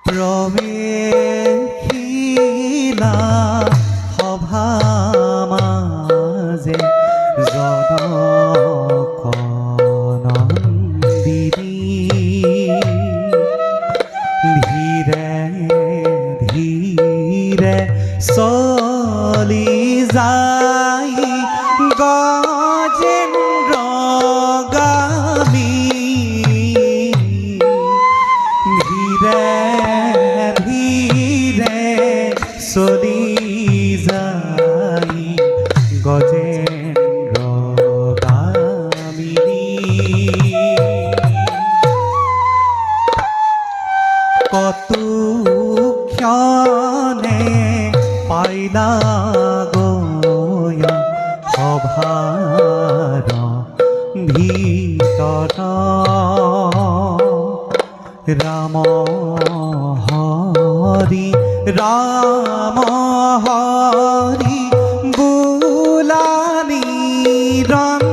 প্ৰৱেশিলা সভা মাজে জনক নন্দিনী ধীৰে ধীৰে চলি যাই গজেন্দ্ৰগামী ধীৰে ধীৰে চলি যাই গজেন্দ্ৰগামী কতু ক্ষণে পাইলা গয়া সভাৰ ভিতৰত ৰাম হৰি বোলা নিৰন্তৰ